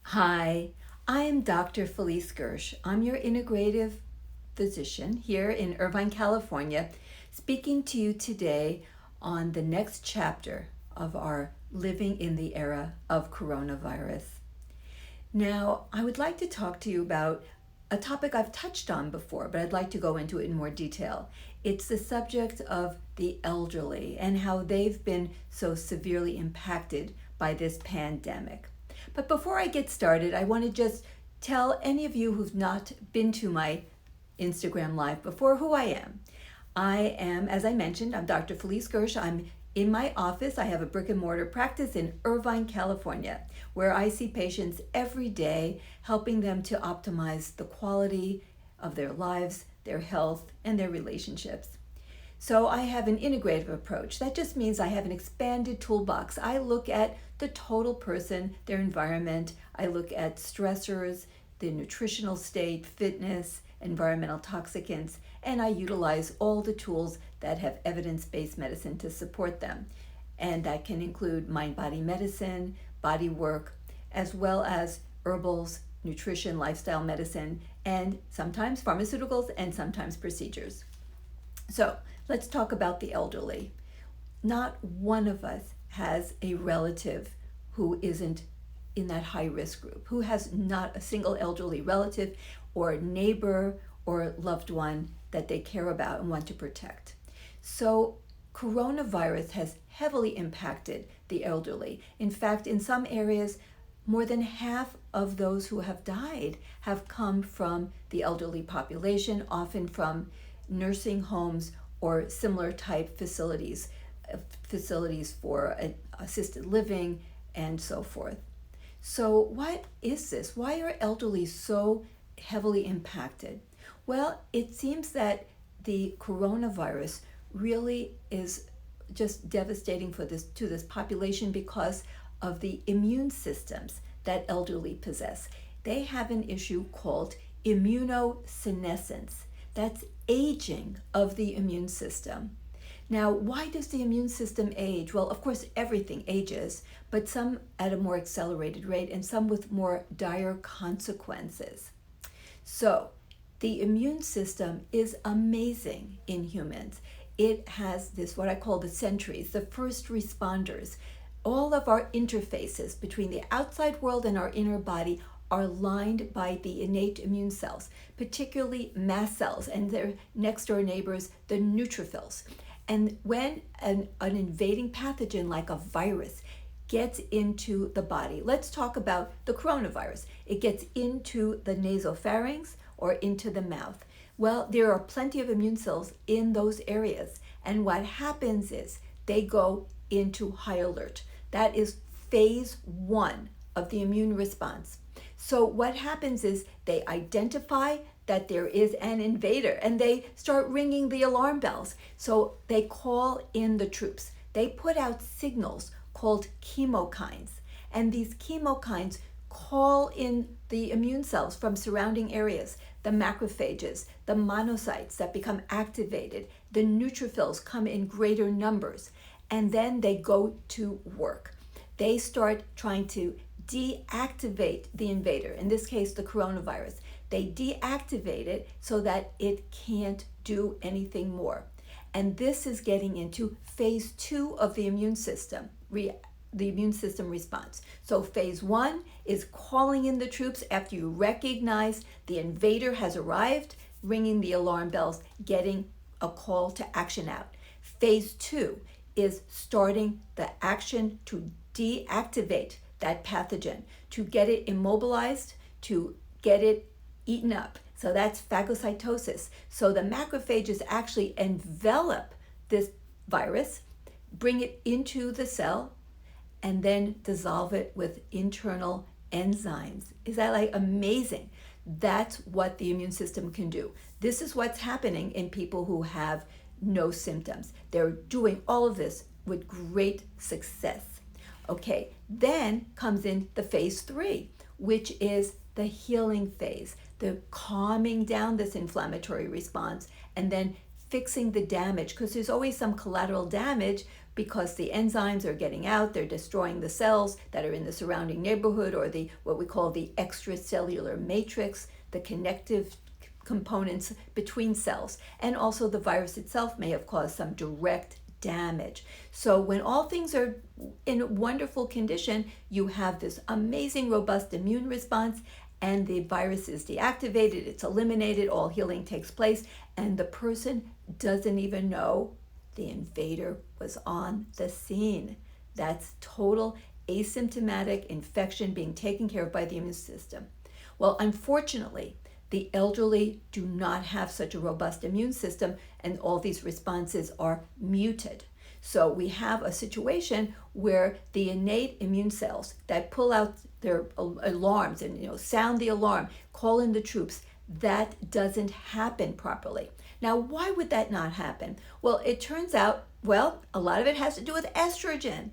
Hi, I am Dr. Felice Gersh. I'm your integrative physician here in Irvine, California, speaking to you today on the next chapter of our Living in the Era of Coronavirus. Now, I would like to talk to you about a topic I've touched on before, but I'd like to go into it in more detail. It's the subject of the elderly and how they've been so severely impacted by this pandemic. But before I get started, I want to just tell any of you who've not been to my Instagram Live before who I am. I am, as I mentioned, I'm Dr. Felice Gersh. I'm in my office. I have a brick and mortar practice in Irvine, California, where I see patients every day, helping them to optimize the quality of their lives, their health, and their relationships. So I have an integrative approach. That just means I have an expanded toolbox. I look at the total person, their environment. I look at stressors, the nutritional state, fitness, environmental toxicants, and I utilize all the tools that have evidence-based medicine to support them. And that can include mind-body medicine, body work, as well as herbals, nutrition, lifestyle medicine, and sometimes pharmaceuticals and sometimes procedures. So let's talk about the elderly. Not one of us has a relative who isn't in that high risk group, who has not a single elderly relative or neighbor or loved one that they care about and want to protect. So coronavirus has heavily impacted the elderly. In fact, in some areas, more than half of those who have died have come from the elderly population, often from nursing homes or similar type facilities for assisted living and so forth. So what is this? Why are elderly so heavily impacted? Well, it seems that the coronavirus really is just devastating to this population because of the immune systems that elderly possess. They have an issue called immunosenescence. That's aging of the immune system. Now, why does the immune system age? Well, of course, everything ages, but some at a more accelerated rate and some with more dire consequences. So, the immune system is amazing in humans. It has this, what I call the sentries, the first responders. All of our interfaces between the outside world and our inner body are lined by the innate immune cells, particularly mast cells and their next door neighbors, the neutrophils. And when an invading pathogen like a virus gets into the body, let's talk about the coronavirus. It gets into the nasopharynx or into the mouth. Well, there are plenty of immune cells in those areas. And what happens is they go into high alert. That is phase 1 of the immune response. So what happens is they identify that there is an invader and they start ringing the alarm bells. So they call in the troops. They put out signals called chemokines. And these chemokines call in the immune cells from surrounding areas, the macrophages, the monocytes that become activated, the neutrophils come in greater numbers, and then they go to work. They start trying to deactivate the invader, in this case, the coronavirus. They deactivate it so that it can't do anything more. And this is getting into phase 2 of the immune system, the immune system response. So phase 1 is calling in the troops after you recognize the invader has arrived, ringing the alarm bells, getting a call to action out. Phase 2 is starting the action to deactivate that pathogen, to get it immobilized, to get it eaten up. So that's phagocytosis. So the macrophages actually envelop this virus, bring it into the cell, and then dissolve it with internal enzymes. Is that like amazing? That's what the immune system can do. This is what's happening in people who have no symptoms. They're doing all of this with great success. Okay, then comes in the phase 3, which is the healing phase, the calming down this inflammatory response and then fixing the damage, because there's always some collateral damage because the enzymes are getting out, they're destroying the cells that are in the surrounding neighborhood, or the what we call the extracellular matrix, the connective components between cells. And also the virus itself may have caused some direct damage. So when all things are in wonderful condition, you have this amazing robust immune response, and the virus is deactivated, it's eliminated, all healing takes place, and the person doesn't even know the invader was on the scene. That's total asymptomatic infection being taken care of by the immune system. Well, unfortunately, the elderly do not have such a robust immune system, and all these responses are muted. So we have a situation where the innate immune cells that pull out their alarms and sound the alarm, call in the troops, that doesn't happen properly. Now, why would that not happen? Well, it turns out, a lot of it has to do with estrogen.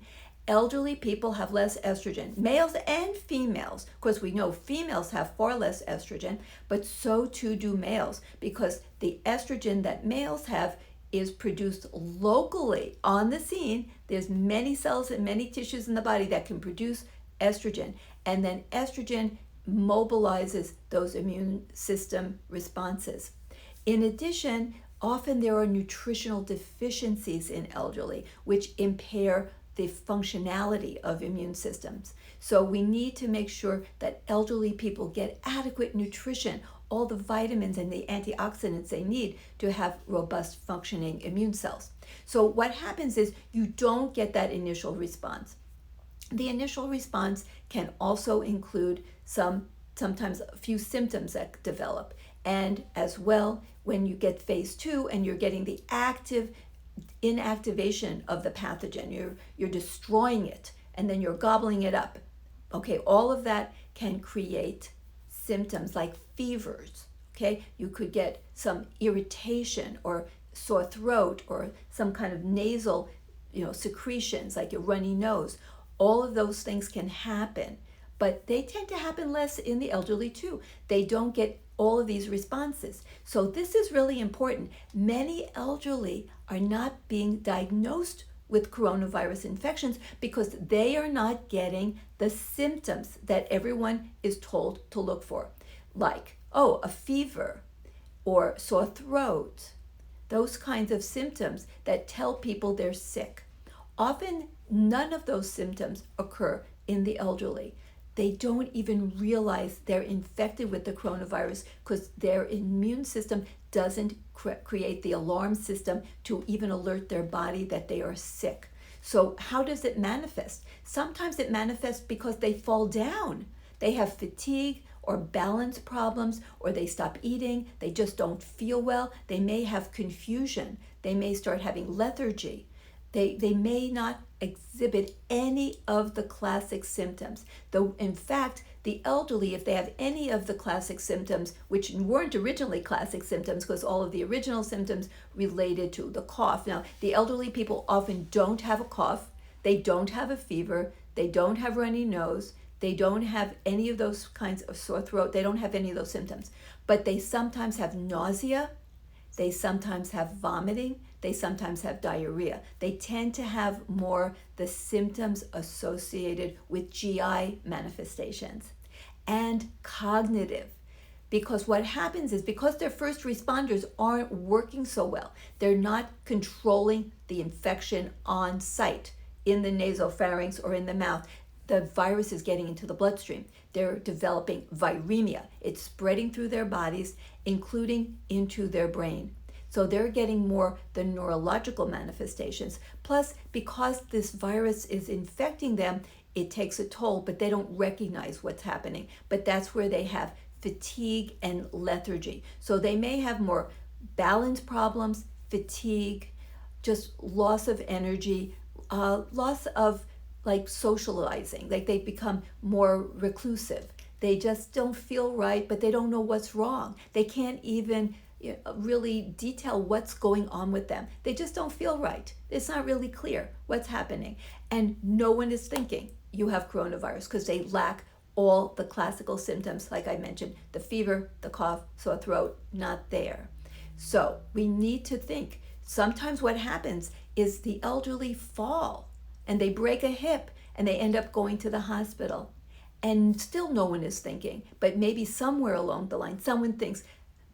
Elderly people have less estrogen, males and females. Of course, we know females have far less estrogen, but so too do males, because the estrogen that males have is produced locally on the scene. There's many cells and many tissues in the body that can produce estrogen, and then estrogen mobilizes those immune system responses. In addition, often there are nutritional deficiencies in elderly, which impair the functionality of immune systems. So we need to make sure that elderly people get adequate nutrition, all the vitamins and the antioxidants they need to have robust functioning immune cells. So what happens is you don't get that initial response. The initial response can also include sometimes a few symptoms that develop. And as well, when you get phase 2 and you're getting the active inactivation of the pathogen, you're destroying it, and then you're gobbling it up. Okay, all of that can create symptoms like fevers. Okay, you could get some irritation or sore throat or some kind of nasal, secretions like a runny nose. All of those things can happen, but they tend to happen less in the elderly too. They don't get all of these responses. So this is really important. Many elderly are not being diagnosed with coronavirus infections because they are not getting the symptoms that everyone is told to look for, like, a fever or sore throat, those kinds of symptoms that tell people they're sick. Often none of those symptoms occur in the elderly. They don't even realize they're infected with the coronavirus because their immune system doesn't create the alarm system to even alert their body that they are sick. So how does it manifest? Sometimes it manifests because they fall down. They have fatigue or balance problems, or they stop eating. They just don't feel well. They may have confusion. They may start having lethargy. They may not exhibit any of the classic symptoms. Though, in fact, the elderly, if they have any of the classic symptoms, which weren't originally classic symptoms because all of the original symptoms related to the cough. Now, the elderly people often don't have a cough. They don't have a fever. They don't have runny nose. They don't have any of those kinds of sore throat. They don't have any of those symptoms. But they sometimes have nausea. They sometimes have vomiting. They sometimes have diarrhea. They tend to have more the symptoms associated with GI manifestations and cognitive. Because what happens is because their first responders aren't working so well, they're not controlling the infection on site in the nasopharynx or in the mouth. The virus is getting into the bloodstream. They're developing viremia. It's spreading through their bodies, including into their brain. So they're getting more the neurological manifestations. Plus, because this virus is infecting them, it takes a toll, but they don't recognize what's happening. But that's where they have fatigue and lethargy. So they may have more balance problems, fatigue, just loss of energy, loss of socializing, like they become more reclusive. They just don't feel right, but they don't know what's wrong. They can't even really detail what's going on with them. They just don't feel right. It's not really clear what's happening. And no one is thinking you have coronavirus because they lack all the classical symptoms, like I mentioned, the fever, the cough, sore throat, not there. So we need to think, Sometimes what happens is the elderly fall and they break a hip and they end up going to the hospital. And still no one is thinking, but maybe somewhere along the line, someone thinks,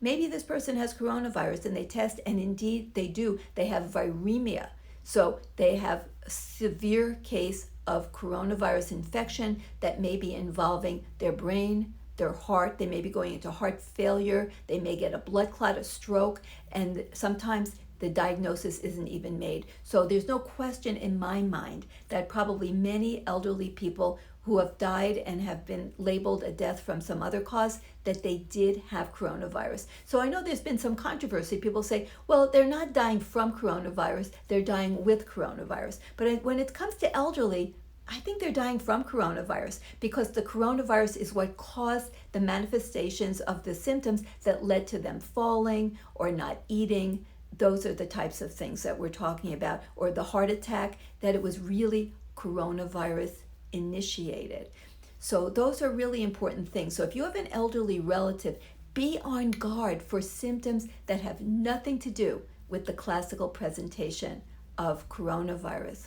maybe this person has coronavirus, and they test, and indeed they do. They have viremia. So they have a severe case of coronavirus infection that may be involving their brain, their heart. They may be going into heart failure. They may get a blood clot, a stroke, and sometimes the diagnosis isn't even made. So there's no question in my mind that probably many elderly people who have died and have been labeled a death from some other cause, that they did have coronavirus. So I know there's been some controversy. People say, well, they're not dying from coronavirus, they're dying with coronavirus. But when it comes to elderly, I think they're dying from coronavirus, because the coronavirus is what caused the manifestations of the symptoms that led to them falling or not eating. Those are the types of things that we're talking about. Or the heart attack, that it was really coronavirus initiated. So those are really important things. So if you have an elderly relative, be on guard for symptoms that have nothing to do with the classical presentation of coronavirus.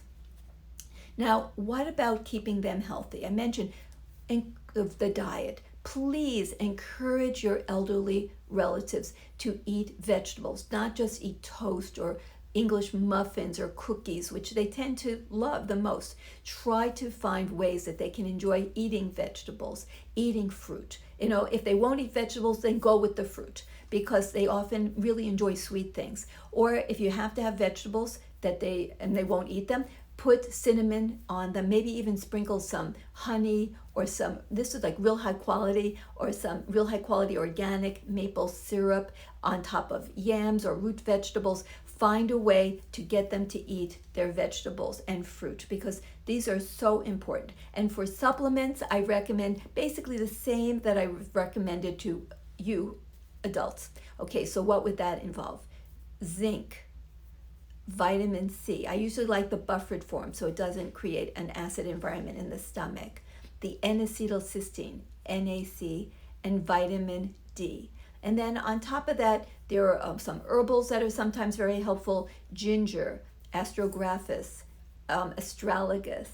Now, what about keeping them healthy? I mentioned the diet. Please encourage your elderly relatives to eat vegetables, not just eat toast or English muffins or cookies, which they tend to love the most. Try to find ways that they can enjoy eating vegetables, eating fruit. If they won't eat vegetables, then go with the fruit, because they often really enjoy sweet things. Or if you have to have vegetables and they won't eat them, put cinnamon on them, maybe even sprinkle some honey or this is like real high quality, or some real high quality organic maple syrup on top of yams or root vegetables. Find a way to get them to eat their vegetables and fruit, because these are so important. And for supplements, I recommend basically the same that I recommended to you adults. Okay, so what would that involve? Zinc, vitamin C. I usually like the buffered form so it doesn't create an acid environment in the stomach. The N-acetylcysteine, NAC, and vitamin D. And then on top of that, there are some herbals that are sometimes very helpful: ginger, astragalus, astragalus.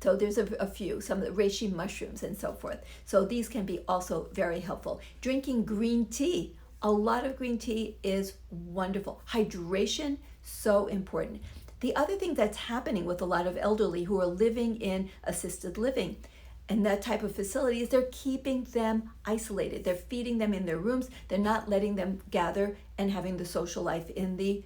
So there's a few, some of the reishi mushrooms and so forth. So these can be also very helpful. Drinking green tea. A lot of green tea is wonderful. Hydration, so important. The other thing that's happening with a lot of elderly who are living in assisted living and that type of facility is they're keeping them isolated. They're feeding them in their rooms. They're not letting them gather and having the social life in the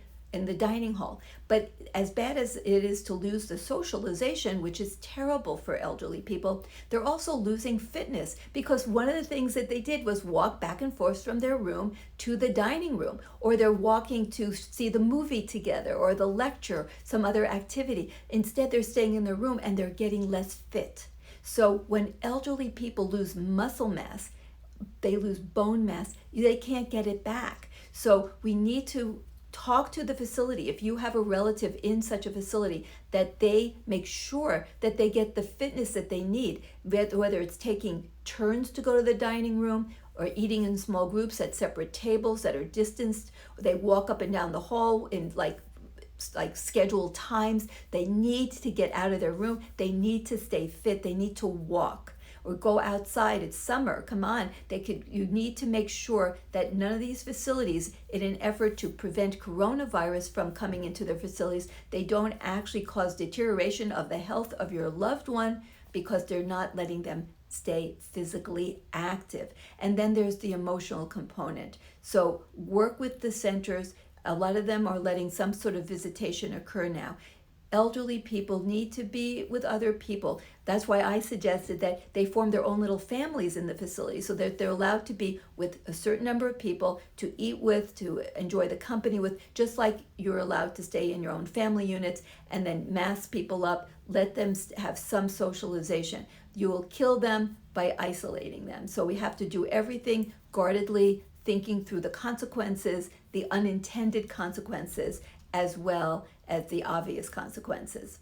dining hall. But as bad as it is to lose the socialization, which is terrible for elderly people, they're also losing fitness, because one of the things that they did was walk back and forth from their room to the dining room, or they're walking to see the movie together or the lecture, some other activity. Instead, they're staying in their room and they're getting less fit. So when elderly people lose muscle mass, they lose bone mass, they can't get it back. So we need to talk to the facility, if you have a relative in such a facility, that they make sure that they get the fitness that they need, whether it's taking turns to go to the dining room or eating in small groups at separate tables that are distanced. They walk up and down the hall in like scheduled times. They need to get out of their room. They need to stay fit. They need to walk or go outside. It's summer. Come on. You need to make sure that none of these facilities, in an effort to prevent coronavirus from coming into their facilities, they don't actually cause deterioration of the health of your loved one, because they're not letting them stay physically active. And then there's the emotional component. So work with the centers. A lot of them are letting some sort of visitation occur now. Elderly people need to be with other people. That's why I suggested that they form their own little families in the facility, so that they're allowed to be with a certain number of people, to eat with, to enjoy the company with, just like you're allowed to stay in your own family units, and then mask people up, let them have some socialization. You will kill them by isolating them. So we have to do everything guardedly, thinking through the consequences, the unintended consequences, as well as the obvious consequences.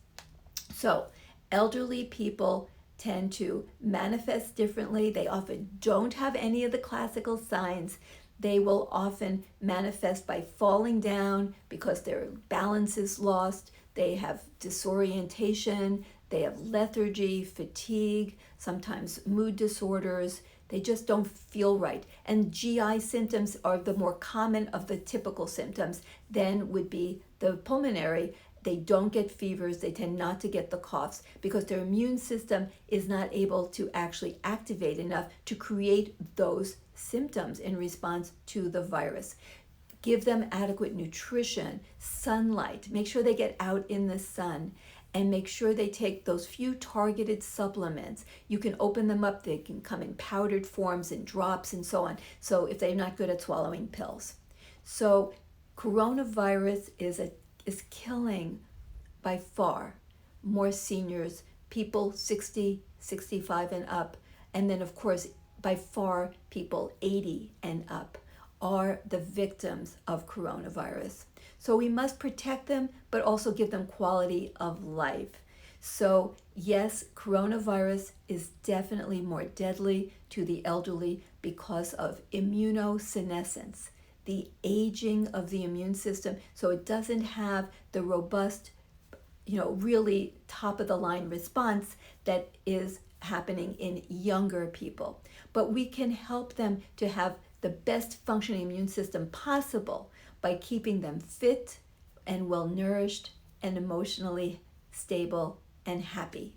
So elderly people tend to manifest differently. They often don't have any of the classical signs. They will often manifest by falling down because their balance is lost. They have disorientation, they have lethargy, fatigue, sometimes mood disorders. They just don't feel right. And GI symptoms are the more common of the typical symptoms. Then would be the pulmonary. They don't get fevers, they tend not to get the coughs because their immune system is not able to actually activate enough to create those symptoms in response to the virus. Give them adequate nutrition, sunlight, make sure they get out in the sun, and make sure they take those few targeted supplements. You can open them up, they can come in powdered forms and drops and so on. So if they're not good at swallowing pills. So coronavirus is killing by far more seniors, people 60, 65 and up, and then of course by far people 80 and up are the victims of coronavirus. So we must protect them, but also give them quality of life. So yes, coronavirus is definitely more deadly to the elderly because of immunosenescence, the aging of the immune system. So it doesn't have the robust, really top of the line response that is happening in younger people. But we can help them to have the best functioning immune system possible by keeping them fit and well nourished and emotionally stable and happy.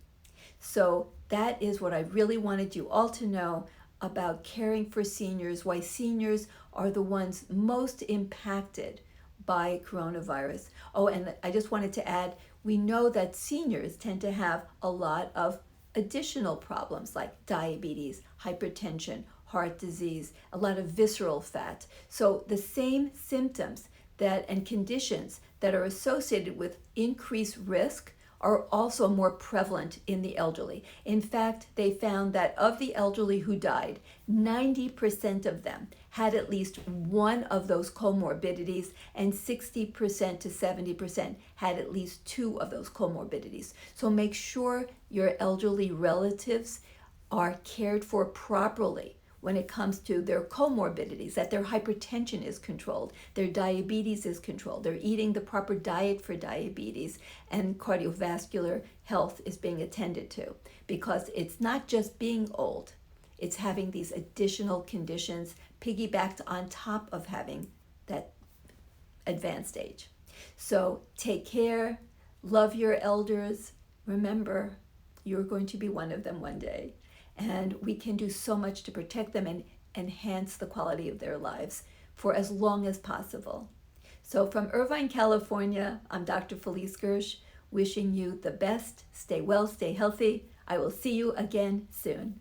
So that is what I really wanted you all to know about caring for seniors, why seniors are the ones most impacted by coronavirus. Oh, and I just wanted to add, we know that seniors tend to have a lot of additional problems like diabetes, hypertension, heart disease, a lot of visceral fat. So the same symptoms and conditions that are associated with increased risk are also more prevalent in the elderly. In fact, they found that of the elderly who died, 90% of them had at least one of those comorbidities, and 60% to 70% had at least two of those comorbidities. So make sure your elderly relatives are cared for properly when it comes to their comorbidities, that their hypertension is controlled, their diabetes is controlled, they're eating the proper diet for diabetes, and cardiovascular health is being attended to. Because it's not just being old, it's having these additional conditions piggybacked on top of having that advanced age. So take care, love your elders. Remember, you're going to be one of them one day. And we can do so much to protect them and enhance the quality of their lives for as long as possible. So from Irvine, California, I'm Dr. Felice Gersh, wishing you the best. Stay well, stay healthy. I will see you again soon.